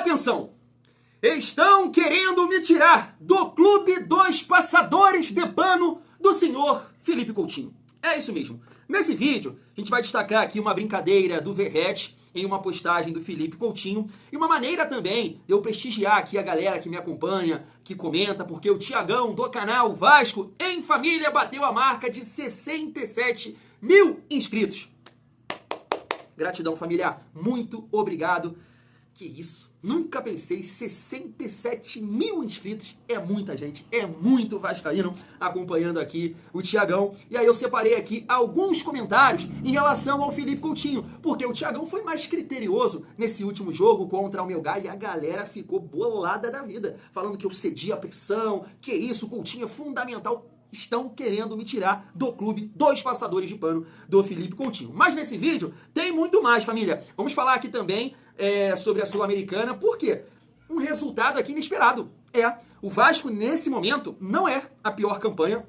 Atenção! Estão querendo me tirar do clube dos passadores de pano do senhor Felipe Coutinho. É isso mesmo. Nesse vídeo, a gente vai destacar aqui uma brincadeira do Verratti em uma postagem do Felipe Coutinho e uma maneira também de eu prestigiar aqui a galera que me acompanha, que comenta, porque o Tiagão do canal Vasco em Família bateu a marca de 67 mil inscritos. Gratidão, família. Muito obrigado. Que isso? Nunca pensei, 67 mil inscritos, é muita gente, é muito vascaíno acompanhando aqui o Tiagão. E aí eu separei aqui alguns comentários em relação ao Felipe Coutinho, porque o Tiagão foi mais criterioso nesse último jogo contra o Melgar e a galera ficou bolada da vida, falando que eu cedi a pressão, que isso, o Coutinho é fundamental. Estão querendo me tirar do clube dos passadores de pano do Felipe Coutinho. Mas nesse vídeo tem muito mais, família. Vamos falar aqui também sobre a Sul-Americana, por quê? Um resultado aqui inesperado. O Vasco, nesse momento, não é a pior campanha,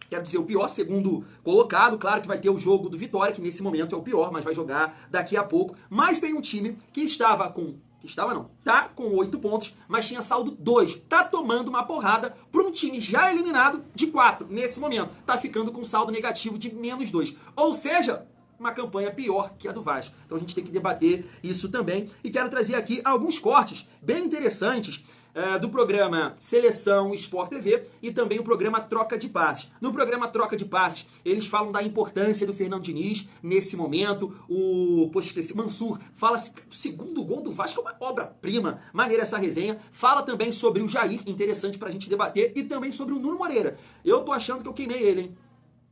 quero dizer, o pior segundo colocado. Claro que vai ter o jogo do Vitória, que nesse momento é o pior, mas vai jogar daqui a pouco. Mas tem um time que tá com 8 pontos, mas tinha saldo 2. Tá tomando uma porrada para um time já eliminado de 4 nesse momento. Tá ficando com saldo negativo de -2. Ou seja, uma campanha pior que a do Vasco. Então a gente tem que debater isso também. E quero trazer aqui alguns cortes bem interessantes do programa Seleção Sport TV e também o programa Troca de Passes. No programa Troca de Passes, eles falam da importância do Fernando Diniz nesse momento. Esse Mansur fala que o segundo gol do Vasco é uma obra-prima. Maneira essa resenha. Fala também sobre o Jair, interessante pra gente debater, e também sobre o Nuno Moreira. Eu tô achando que eu queimei ele, hein?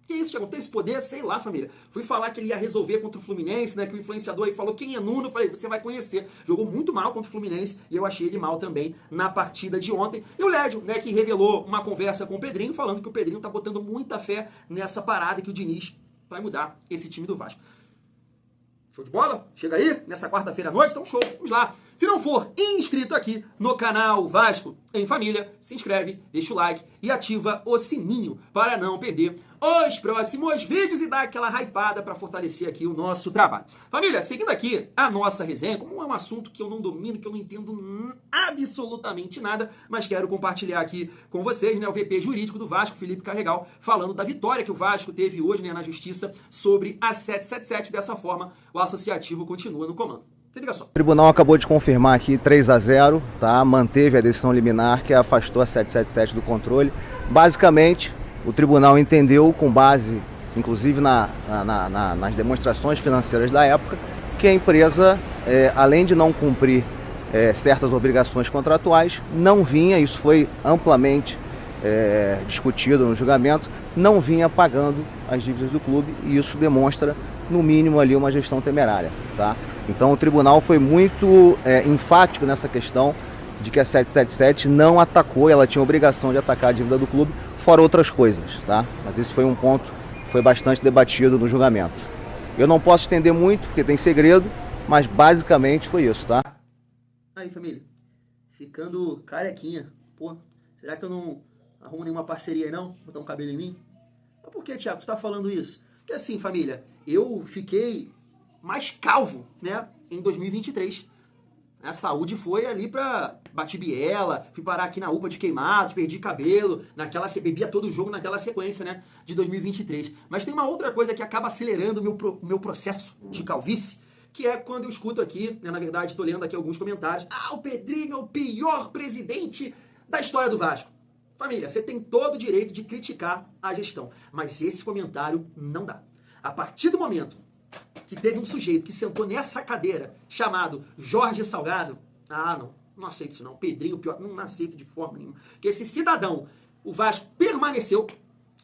Que isso, Thiago? Tem esse poder? Sei lá, família. Fui falar que ele ia resolver contra o Fluminense, né? Que o influenciador aí falou quem é Nuno. Eu falei, você vai conhecer. Jogou muito mal contra o Fluminense e eu achei ele mal também na partida de ontem. E o Lédio, né? Que revelou uma conversa com o Pedrinho, falando que o Pedrinho tá botando muita fé nessa parada que o Diniz vai mudar esse time do Vasco. Show de bola? Chega aí, nessa quarta-feira à noite, então show, vamos lá. Se não for inscrito aqui no canal Vasco em Família, se inscreve, deixa o like e ativa o sininho para não perder os próximos vídeos e dar aquela hypada para fortalecer aqui o nosso trabalho. Família, seguindo aqui a nossa resenha, como é um assunto que eu não domino, que eu não entendo absolutamente nada, mas quero compartilhar aqui com vocês, né, o VP jurídico do Vasco, Felipe Carregal, falando da vitória que o Vasco teve hoje, né, na Justiça sobre a 777. Dessa forma, o associativo continua no comando. Se liga só. O tribunal acabou de confirmar aqui 3-0, tá? Manteve a decisão liminar que afastou a 777 do controle. Basicamente, o tribunal entendeu, com base inclusive nas demonstrações financeiras da época, que a empresa, além de não cumprir certas obrigações contratuais, não vinha, isso foi amplamente discutido no julgamento, não vinha pagando as dívidas do clube, e isso demonstra, no mínimo, ali uma gestão temerária, tá? Então o tribunal foi muito enfático nessa questão de que a 777 não atacou, ela tinha obrigação de atacar a dívida do clube, fora outras coisas, tá? Mas isso foi um ponto que foi bastante debatido no julgamento. Eu não posso estender muito, porque tem segredo, mas basicamente foi isso, tá? Aí, família, ficando carequinha. Pô, será que eu não arrumo nenhuma parceria aí não? Botar um cabelo em mim? Mas por que, Thiago, tu tá falando isso? Porque assim, família, eu fiquei mais calvo, né, em 2023. A saúde foi ali pra bati biela, fui parar aqui na UPA de queimados, perdi cabelo, bebia todo o jogo naquela sequência, né, de 2023. Mas tem uma outra coisa que acaba acelerando o meu processo de calvície, que é quando eu escuto aqui, né, na verdade, tô lendo aqui alguns comentários, o Pedrinho é o pior presidente da história do Vasco. Família, você tem todo o direito de criticar a gestão, mas esse comentário não dá. A partir do momento que teve um sujeito que sentou nessa cadeira chamado Jorge Salgado, não aceito isso não, Pedrinho pior, não aceito de forma nenhuma, que esse cidadão, o Vasco permaneceu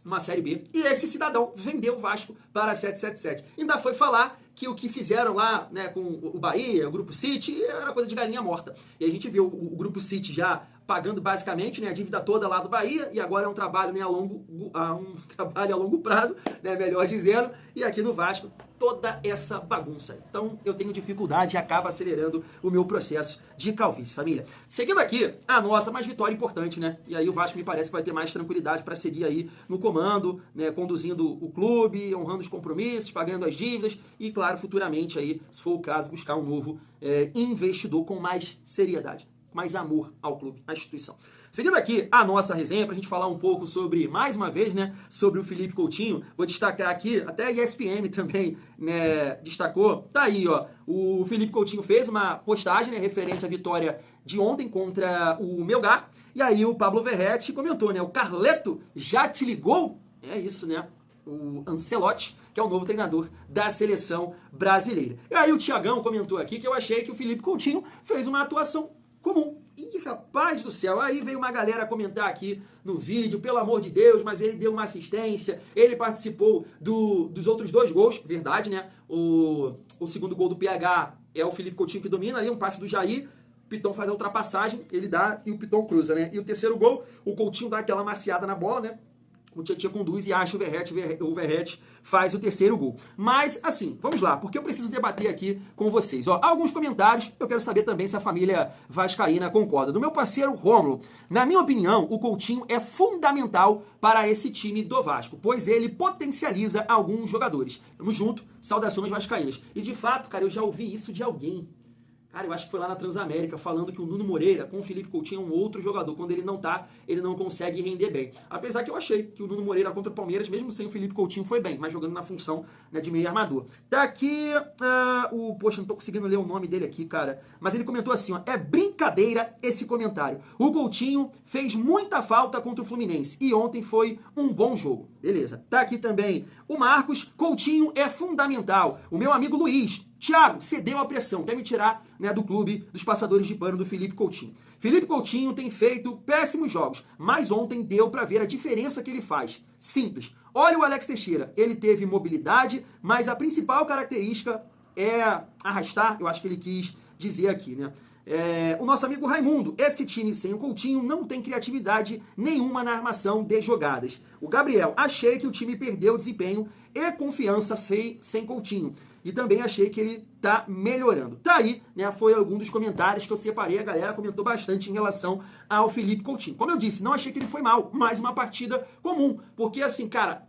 uma Série B, e esse cidadão vendeu o Vasco para a 777. Ainda foi falar que o que fizeram lá, né, com o Bahia, o Grupo City, era coisa de galinha morta. E a gente viu o Grupo City já pagando basicamente, né, a dívida toda lá do Bahia, e agora é um trabalho, né, um trabalho a longo prazo, né, melhor dizendo, e aqui no Vasco, toda essa bagunça. Então eu tenho dificuldade e acaba acelerando o meu processo de calvície, família. Seguindo aqui, a nossa mais vitória importante, né? E aí o Vasco me parece que vai ter mais tranquilidade para seguir aí no comando, né, conduzindo o clube, honrando os compromissos, pagando as dívidas e, claro, futuramente aí, se for o caso, buscar um novo investidor com mais seriedade, mais amor ao clube, à instituição. Seguindo aqui a nossa resenha, para a gente falar um pouco sobre, mais uma vez, né, sobre o Felipe Coutinho, vou destacar aqui, até a ESPN também, né, destacou, tá aí, ó, o Felipe Coutinho fez uma postagem, né, referente à vitória de ontem contra o Melgar, e aí o Pablo Verratti comentou, né, o Carleto já te ligou? É isso, né, o Ancelotti, que é o novo treinador da seleção brasileira. E aí o Thiagão comentou aqui que eu achei que o Felipe Coutinho fez uma atuação comum. Ih, rapaz do céu, aí veio uma galera comentar aqui no vídeo, pelo amor de Deus, mas ele deu uma assistência, ele participou dos outros 2 gols, verdade, né? O segundo gol do PH é o Felipe Coutinho que domina ali, um passe do Jair, o Piton faz a ultrapassagem, ele dá e o Piton cruza, né? E o terceiro gol, o Coutinho dá aquela maciada na bola, né? O Tietchan conduz e acha o Verratti faz o terceiro gol. Mas, assim, vamos lá, porque eu preciso debater aqui com vocês. Ó, alguns comentários, eu quero saber também se a família vascaína concorda. Do meu parceiro Rômulo, na minha opinião, o Coutinho é fundamental para esse time do Vasco, pois ele potencializa alguns jogadores. Tamo junto, saudações vascaínas. E, de fato, cara, eu já ouvi isso de alguém. Cara, eu acho que foi lá na Transamérica, falando que o Nuno Moreira, com o Felipe Coutinho, é um outro jogador. Quando ele não tá, ele não consegue render bem. Apesar que eu achei que o Nuno Moreira contra o Palmeiras, mesmo sem o Felipe Coutinho, foi bem, mas jogando na função, né, de meio armador. Tá aqui, poxa, não tô conseguindo ler o nome dele aqui, cara. Mas ele comentou assim, ó, é brincadeira esse comentário. O Coutinho fez muita falta contra o Fluminense e ontem foi um bom jogo. Beleza. Tá aqui também o Marcos, Coutinho é fundamental. O meu amigo Luiz, Thiago, cedeu a pressão, quer me tirar, né, do clube dos passadores de pano do Felipe Coutinho. Felipe Coutinho tem feito péssimos jogos, mas ontem deu para ver a diferença que ele faz. Simples. Olha o Alex Teixeira, ele teve mobilidade, mas a principal característica é arrastar, eu acho que ele quis dizer aqui, né? O nosso amigo Raimundo, esse time sem o Coutinho não tem criatividade nenhuma na armação de jogadas. O Gabriel, achei que o time perdeu desempenho e confiança sem Coutinho. E também achei que ele tá melhorando. Tá aí, né? Foi algum dos comentários que eu separei. A galera comentou bastante em relação ao Felipe Coutinho. Como eu disse, não achei que ele foi mal, mas uma partida comum. Porque assim, cara,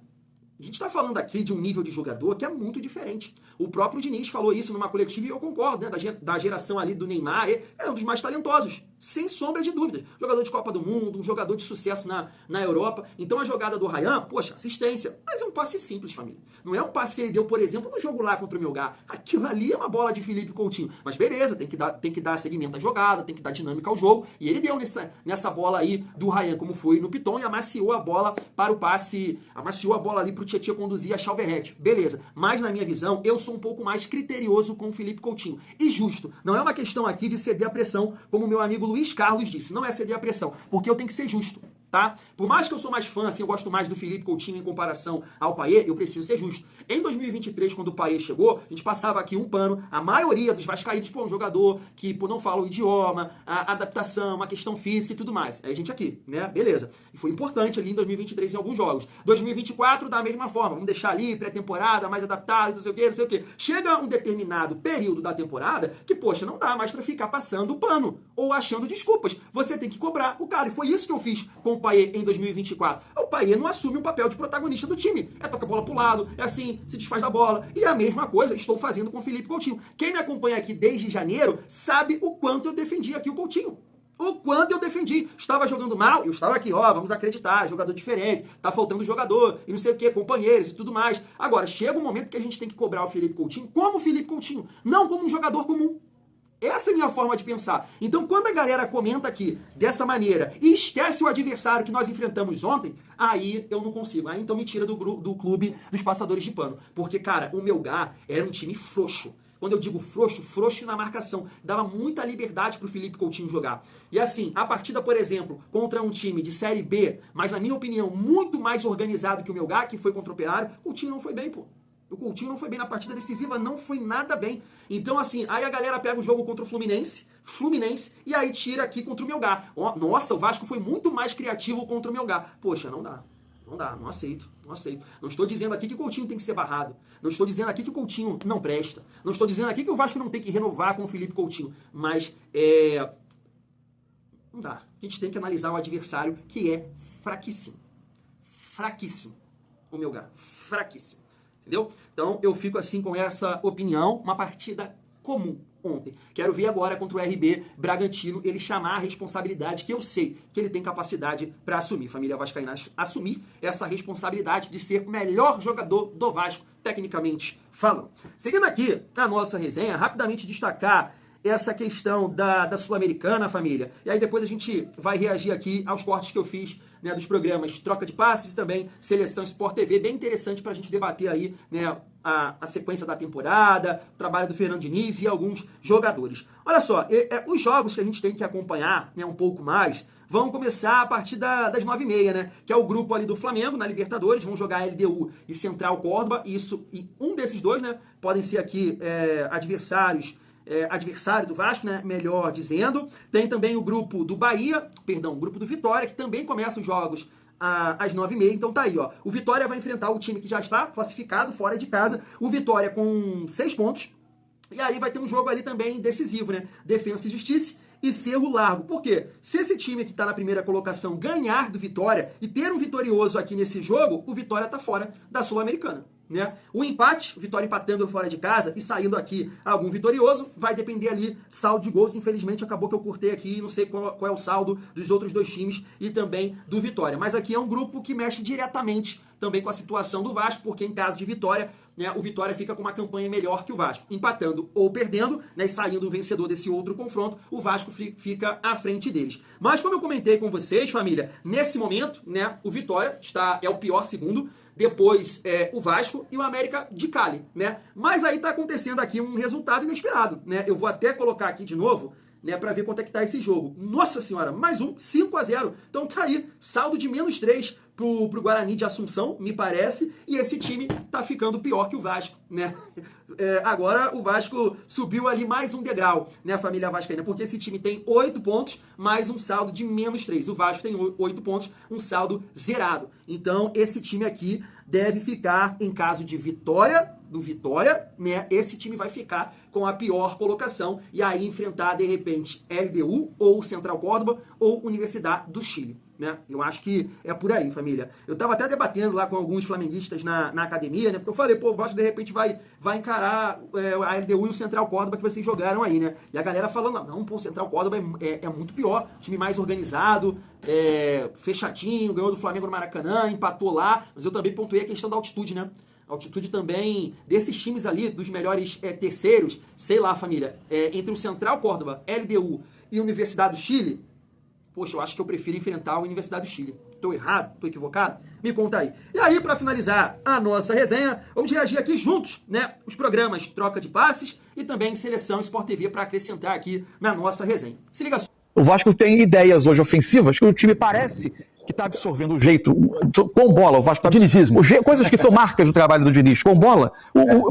a gente tá falando aqui de um nível de jogador que é muito diferente. O próprio Diniz falou isso numa coletiva e eu concordo, né? Da geração ali do Neymar, é um dos mais talentosos, sem sombra de dúvidas. Jogador de Copa do Mundo, um jogador de sucesso na Europa. Então a jogada do Ryan, poxa, assistência. Mas é um passe simples, família. Não é um passe que ele deu, por exemplo, no jogo lá contra o Melgar. Aquilo ali é uma bola de Felipe Coutinho. Mas beleza, tem que dar segmento à jogada, tem que dar dinâmica ao jogo. E ele deu nessa bola aí do Ryan, como foi no Piton, e amaciou a bola para o passe, amaciou a bola ali para o Tietchan conduzir e achar o Verratti. Beleza. Mas na minha visão, eu sou um pouco mais criterioso com o Felipe Coutinho. E justo. Não é uma questão aqui de ceder a pressão, como o meu amigo Luiz Carlos disse. Não é ceder a pressão, porque eu tenho que ser justo. Tá? Por mais que eu sou mais fã, assim, eu gosto mais do Felipe Coutinho em comparação ao Payet, eu preciso ser justo. Em 2023, quando o Payet chegou, a gente passava aqui um pano, a maioria dos vascaínos, um jogador que não fala o idioma, a adaptação, a questão física e tudo mais. Aí a gente aqui, né? Beleza. E foi importante ali em 2023 em alguns jogos. 2024, da mesma forma, vamos deixar ali, pré-temporada, mais adaptado, não sei o quê, não sei o quê. Chega um determinado período da temporada que, poxa, não dá mais pra ficar passando o pano ou achando desculpas. Você tem que cobrar o cara. E foi isso que eu fiz com o Payet em 2024. O Payet não assume um papel de protagonista do time. É tocar a bola pro lado, é assim, se desfaz da bola. E a mesma coisa estou fazendo com o Felipe Coutinho. Quem me acompanha aqui desde janeiro sabe o quanto eu defendi aqui o Coutinho. O quanto eu defendi. Estava jogando mal, eu estava aqui, ó, vamos acreditar, jogador diferente, tá faltando jogador, e não sei o que, companheiros e tudo mais. Agora, chega um momento que a gente tem que cobrar o Felipe Coutinho como o Felipe Coutinho, não como um jogador comum. Essa é a minha forma de pensar. Então, quando a galera comenta aqui dessa maneira e esquece o adversário que nós enfrentamos ontem, aí eu não consigo. Aí então me tira do clube dos passadores de pano. Porque, cara, o Melgar era um time frouxo. Quando eu digo frouxo, frouxo na marcação. Dava muita liberdade pro Felipe Coutinho jogar. E assim, a partida, por exemplo, contra um time de Série B, mas na minha opinião, muito mais organizado que o Melgar, que foi contra o Operário, o time não foi bem, pô. O Coutinho não foi bem na partida decisiva, não foi nada bem. Então, assim, aí a galera pega o jogo contra o Fluminense, Fluminense e aí tira aqui contra o Melgar. Nossa, o Vasco foi muito mais criativo contra o Melgar. Poxa, não dá. Não dá, não aceito, não aceito. Não estou dizendo aqui que o Coutinho tem que ser barrado. Não estou dizendo aqui que o Coutinho não presta. Não estou dizendo aqui que o Vasco não tem que renovar com o Felipe Coutinho. Mas, não dá. A gente tem que analisar o adversário, que é fraquíssimo. Fraquíssimo. O Melgar. Fraquíssimo. Entendeu? Então, eu fico assim com essa opinião. Uma partida comum ontem. Quero ver agora contra o RB Bragantino ele chamar a responsabilidade que eu sei que ele tem capacidade para assumir. Família vascaína, assumir essa responsabilidade de ser o melhor jogador do Vasco, tecnicamente falando. Seguindo aqui a nossa resenha, rapidamente destacar essa questão da Sul-Americana, família. E aí depois a gente vai reagir aqui aos cortes que eu fiz, né, dos programas Troca de Passes e também Seleção Sport TV. Bem interessante para a gente debater aí, né, a sequência da temporada, o trabalho do Fernando Diniz e alguns jogadores. Olha só, os jogos que a gente tem que acompanhar, né, um pouco mais, vão começar a partir das 9h30, né? Que é o grupo ali do Flamengo, na Libertadores. Vão jogar LDU e Central Córdoba. E um desses dois, né? Podem ser aqui adversário do Vasco, né? Melhor dizendo. Tem também o grupo do Bahia, o grupo do Vitória, que também começa os jogos às 9h30. Então tá aí, ó. O Vitória vai enfrentar o time que já está classificado fora de casa. O Vitória com 6 pontos. E aí vai ter um jogo ali também decisivo, né? Defensa e Justiça e Cerro Largo. Por quê? Se esse time que está na primeira colocação ganhar do Vitória e ter um vitorioso aqui nesse jogo, o Vitória está fora da Sul-Americana, né? O empate, o Vitória empatando fora de casa e saindo aqui algum vitorioso, vai depender ali saldo de gols. Infelizmente acabou que eu cortei aqui, não sei qual é o saldo dos outros dois times e também do Vitória. Mas aqui é um grupo que mexe diretamente também com a situação do Vasco, porque em caso de vitória, né, o Vitória fica com uma campanha melhor que o Vasco. Empatando ou perdendo, né, e saindo o vencedor desse outro confronto, o Vasco fica à frente deles. Mas como eu comentei com vocês, família, nesse momento, né, o Vitória é o pior segundo, depois o Vasco e o América de Cali, né? Mas aí tá acontecendo aqui um resultado inesperado, né? Eu vou até colocar aqui de novo, né, para ver quanto é que tá esse jogo. Nossa senhora, mais um, 5-0. Então tá aí, saldo de -3 pro Guarani de Assunção, me parece, e esse time tá ficando pior que o Vasco, né? Agora o Vasco subiu ali mais um degrau, né, família vascaína, porque esse time tem 8 pontos, mais um saldo de -3. O Vasco tem 8 pontos, um saldo zerado. Então esse time aqui deve ficar, em caso de vitória do Vitória, né, esse time vai ficar com a pior colocação e aí enfrentar, de repente, LDU ou Central Córdoba ou Universidade do Chile, né? Eu acho que é por aí, família. Eu tava até debatendo lá com alguns flamenguistas na academia, né? Porque eu falei, pô, o Vasco de repente vai encarar a LDU e o Central Córdoba que vocês jogaram aí, né? E a galera falando, não, pô, o Central Córdoba é muito pior, time mais organizado, fechadinho, ganhou do Flamengo no Maracanã, empatou lá, mas eu também pontuei a questão da altitude, né? A altitude também desses times ali, dos melhores terceiros, sei lá, família, entre o Central Córdoba, LDU e Universidade do Chile, poxa, eu acho que eu prefiro enfrentar a Universidade do Chile. Tô errado? Tô equivocado? Me conta aí. E aí, para finalizar a nossa resenha, vamos reagir aqui juntos, né? Os programas Troca de Passes e também Seleção Sport TV para acrescentar aqui na nossa resenha. Se liga só. O Vasco tem ideias hoje ofensivas que o time parece que está absorvendo o jeito, com bola, o Vasco tá dinizismo, coisas que são marcas do trabalho do Diniz, com bola,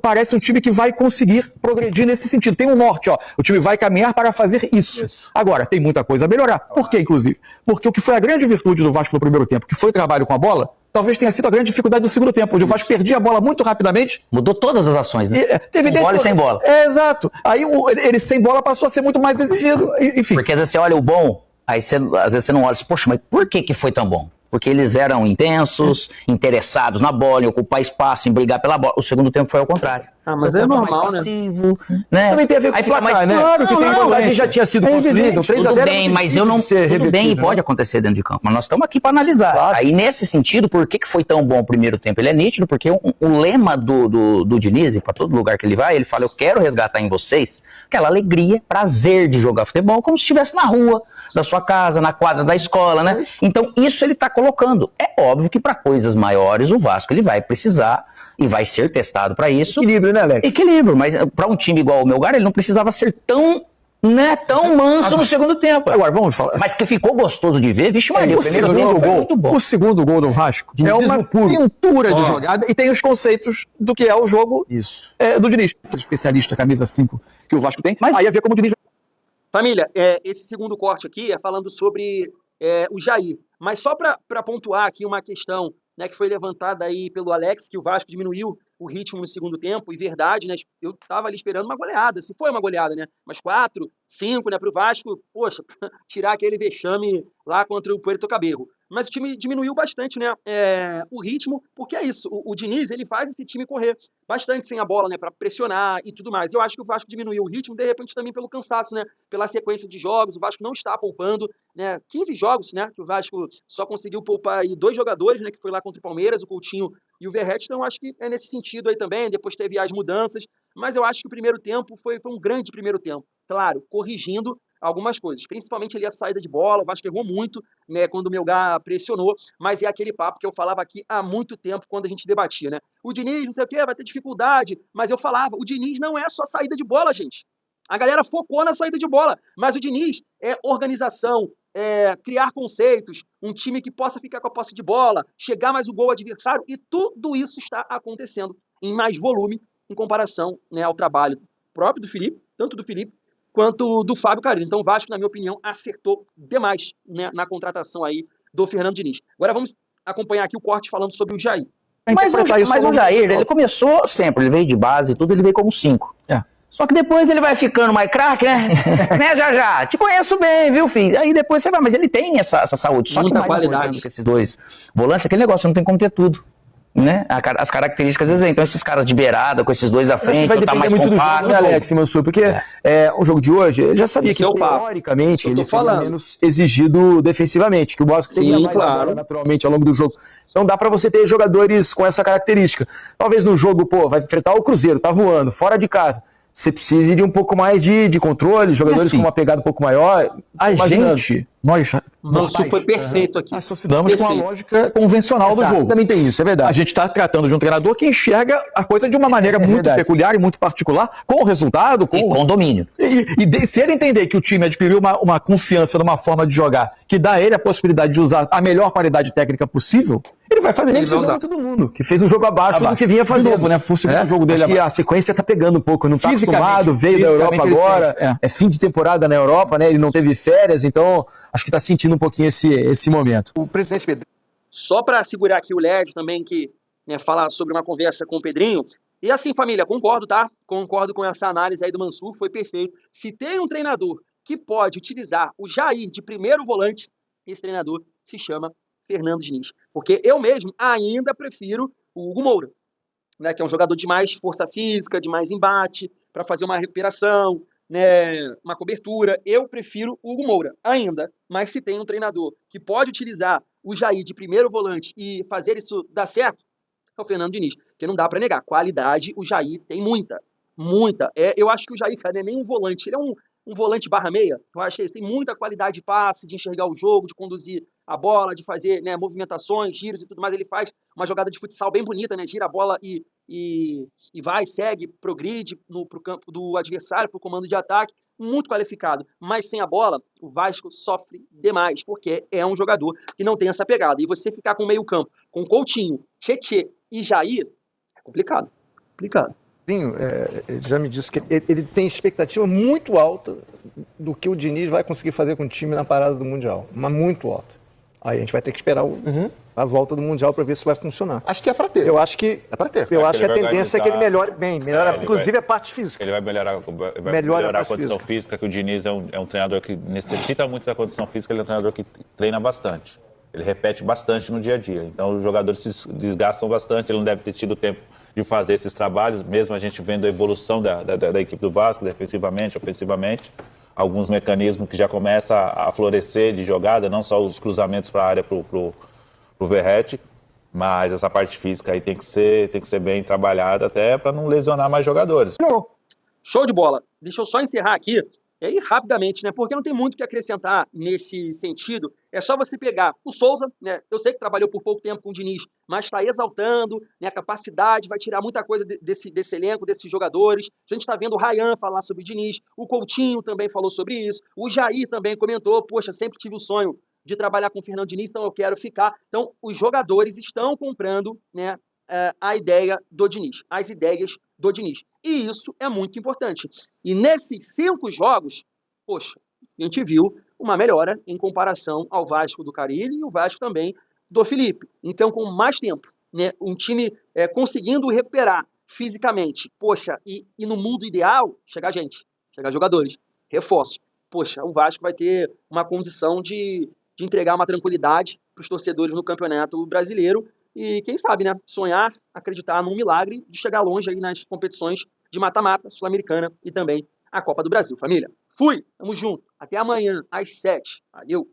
parece um time que vai conseguir progredir nesse sentido. Tem um norte, ó, o time vai caminhar para fazer isso. Agora, tem muita coisa a melhorar. Por quê, inclusive? Porque o que foi a grande virtude do Vasco no primeiro tempo, que foi o trabalho com a bola, talvez tenha sido a grande dificuldade do segundo tempo, onde o Vasco perdia a bola muito rapidamente. Mudou todas as ações, né? Teve com bola e sem bola. Exato. Aí ele sem bola passou a ser muito mais exigido, enfim. Porque às vezes você olha o bom, aí às vezes você não olha assim, poxa, mas por que foi tão bom? Porque eles eram intensos, interessados na bola, em ocupar espaço, em brigar pela bola. O segundo tempo foi ao contrário. Ah, mas é normal, passivo, né? Também tem a ver com o placar, né? Claro que tem influência. Já tinha sido construído, 3-0. Tudo bem, mas eu não... Tudo bem, e pode acontecer dentro de campo. Mas nós estamos aqui para analisar. Claro. Aí, nesse sentido, por que foi tão bom o primeiro tempo? Ele é nítido, porque o lema do Diniz, para todo lugar que ele vai, ele fala, eu quero resgatar em vocês aquela alegria, prazer de jogar futebol, como se estivesse na rua da sua casa, na quadra da escola, né? Então, isso ele está colocando. É óbvio que para coisas maiores, o Vasco ele vai precisar e vai ser testado para isso. Equilíbrio, né, Alex? Equilíbrio, mas para um time igual o Melgar, ele não precisava ser tão manso no segundo tempo. Agora, vamos falar. Mas que ficou gostoso de ver, vixe Maria, o primeiro gol foi muito bom. O segundo gol do Vasco é uma pintura de jogada e tem os conceitos do que é o jogo do Diniz. Especialista, camisa 5 que o Vasco tem, mas aí a ver como o Diniz Família, esse segundo corte aqui é falando sobre o Jair. Mas só para pontuar aqui uma questão, né, que foi levantada aí pelo Alex, que o Vasco diminuiu o ritmo no segundo tempo, e verdade, né? Eu estava ali esperando uma goleada, se foi uma goleada, né? Mas 4, 5, né, para o Vasco, poxa, tirar aquele vexame lá contra o Puerto Cabello. Mas o time diminuiu bastante, né, o ritmo, porque é isso, o Diniz, ele faz esse time correr bastante sem a bola, né, para pressionar e tudo mais. Eu acho que o Vasco diminuiu o ritmo, de repente também pelo cansaço, né, pela sequência de jogos, o Vasco não está poupando, né, 15 jogos, né, que o Vasco só conseguiu poupar aí 2 jogadores, né, que foi lá contra o Palmeiras, o Coutinho e o Verratti, então eu acho que é nesse sentido aí também, depois teve as mudanças, mas eu acho que o primeiro tempo foi um grande primeiro tempo, claro, corrigindo algumas coisas, principalmente ali a saída de bola, o Vasco errou muito, né, quando o Melgar pressionou, mas é aquele papo que eu falava aqui há muito tempo quando a gente debatia, né? O Diniz, não sei o quê, vai ter dificuldade, mas eu falava, o Diniz não é só saída de bola, gente. A galera focou na saída de bola, mas o Diniz é organização, criar conceitos, um time que possa ficar com a posse de bola, chegar mais o gol adversário, e tudo isso está acontecendo em mais volume em comparação, né, ao trabalho próprio do Felipe, tanto do Felipe quanto do Fábio Carille. Então o Vasco, na minha opinião, acertou demais, né, na contratação aí do Fernando Diniz. Agora vamos acompanhar aqui o corte falando sobre o Jair. Mas o Jair, ele começou sempre, ele veio de base e tudo, ele veio como 5. Só que depois ele vai ficando mais craque, né? Né, já? Te conheço bem, viu, filho? Aí depois você vai, mas ele tem essa saúde. Só muita que mais qualidade que esses dois volantes, aquele negócio, não tem como ter tudo. Né? As características, às vezes, então esses caras de beirada, com esses dois da frente, vai depender tá mais muito do compacto, jogo, né, Alex Mansur? Porque o jogo de hoje, eu já sabia que, teoricamente, ele seria menos exigido defensivamente, que o Vasco teria mais a bola naturalmente ao longo do jogo. Então dá pra você ter jogadores com essa característica. Talvez no jogo, vai enfrentar o Cruzeiro, tá voando, fora de casa. Você precisa de um pouco mais de controle, jogadores com uma pegada um pouco maior. Nós foi perfeito aqui. Associamos com a lógica convencional do jogo. Também tem isso, é verdade. A gente está tratando de um treinador que enxerga a coisa de uma maneira muito peculiar e muito particular, com o resultado, com domínio. E se ele entender que o time adquiriu uma confiança numa forma de jogar que dá a ele a possibilidade de usar a melhor qualidade técnica possível, ele vai fazer. Nem precisa muito do mundo, que fez um jogo abaixo do que vinha fazendo. De novo, né? Foi o segundo jogo dele. Acho que a sequência tá pegando um pouco, não tá acostumado, veio da Europa agora, é fim de temporada na Europa, né? Ele não teve férias, então acho que tá sentindo um pouquinho esse momento. O presidente Pedrinho. Só para segurar aqui o Lédio também, que, né, fala sobre uma conversa com o Pedrinho. E assim, família, concordo, tá? Concordo com essa análise aí do Mansur, foi perfeito. Se tem um treinador que pode utilizar o Jair de primeiro volante, esse treinador se chama Fernando Diniz. Porque eu mesmo ainda prefiro o Hugo Moura, né, que é um jogador de mais força física, de mais embate, para fazer uma recuperação, né, uma cobertura. Eu prefiro o Hugo Moura ainda, mas se tem um treinador que pode utilizar o Jair de primeiro volante e fazer isso dar certo, é o Fernando Diniz, porque não dá para negar, qualidade o Jair tem muita. Eu acho que o Jair, cara, não é nem um volante, ele é um volante barra meia. Eu acho que ele tem muita qualidade de passe, de enxergar o jogo, de conduzir a bola, de fazer, né, movimentações, giros e tudo mais. Ele faz uma jogada de futsal bem bonita, né? Gira a bola e vai, segue, progride pro campo do adversário, pro comando de ataque. Muito qualificado, mas sem a bola, o Vasco sofre demais, porque é um jogador que não tem essa pegada. E você ficar com o meio campo, com Coutinho, Tietê e Jair, é complicado. Ele já me disse que ele tem expectativa muito alta do que o Diniz vai conseguir fazer com o time na parada do Mundial, mas muito alta. Aí a gente vai ter que esperar a volta do Mundial para ver se vai funcionar. Acho que é para ter. Eu acho que a tendência é que ele melhore bem, inclusive a parte física. Ele vai melhorar a condição física, que o Diniz é um treinador que necessita muito da condição física, ele é um treinador que treina bastante. Ele repete bastante no dia a dia. Então os jogadores se desgastam bastante, ele não deve ter tido tempo de fazer esses trabalhos, mesmo a gente vendo a evolução da equipe do Vasco, defensivamente, ofensivamente, alguns mecanismos que já começam a florescer de jogada, não só os cruzamentos para a área pro Verratti, mas essa parte física aí tem que ser bem trabalhada até para não lesionar mais jogadores. Show de bola. Deixa eu só encerrar aqui, e aí rapidamente, né? Porque não tem muito o que acrescentar nesse sentido. É só você pegar o Souza, né? Eu sei que trabalhou por pouco tempo com o Diniz, mas está exaltando, né, a capacidade, vai tirar muita coisa desse elenco, desses jogadores. A gente está vendo o Ryan falar sobre o Diniz, o Coutinho também falou sobre isso, o Jair também comentou, poxa, sempre tive o sonho de trabalhar com o Fernando Diniz, então eu quero ficar. Então, os jogadores estão comprando, né, a ideia do Diniz, as ideias do Diniz. E isso é muito importante. E nesses 5 jogos, poxa, a gente viu uma melhora em comparação ao Vasco do Carille e o Vasco também do Felipe. Então, com mais tempo, né, um time conseguindo recuperar fisicamente, poxa, e no mundo ideal, chegar gente, chegar jogadores, reforços. Poxa, o Vasco vai ter uma condição de entregar uma tranquilidade para os torcedores no Campeonato Brasileiro e, quem sabe, né, sonhar, acreditar num milagre de chegar longe aí nas competições de mata-mata, Sul-Americana e também a Copa do Brasil. Família, fui, tamo junto, até amanhã às 7. Valeu!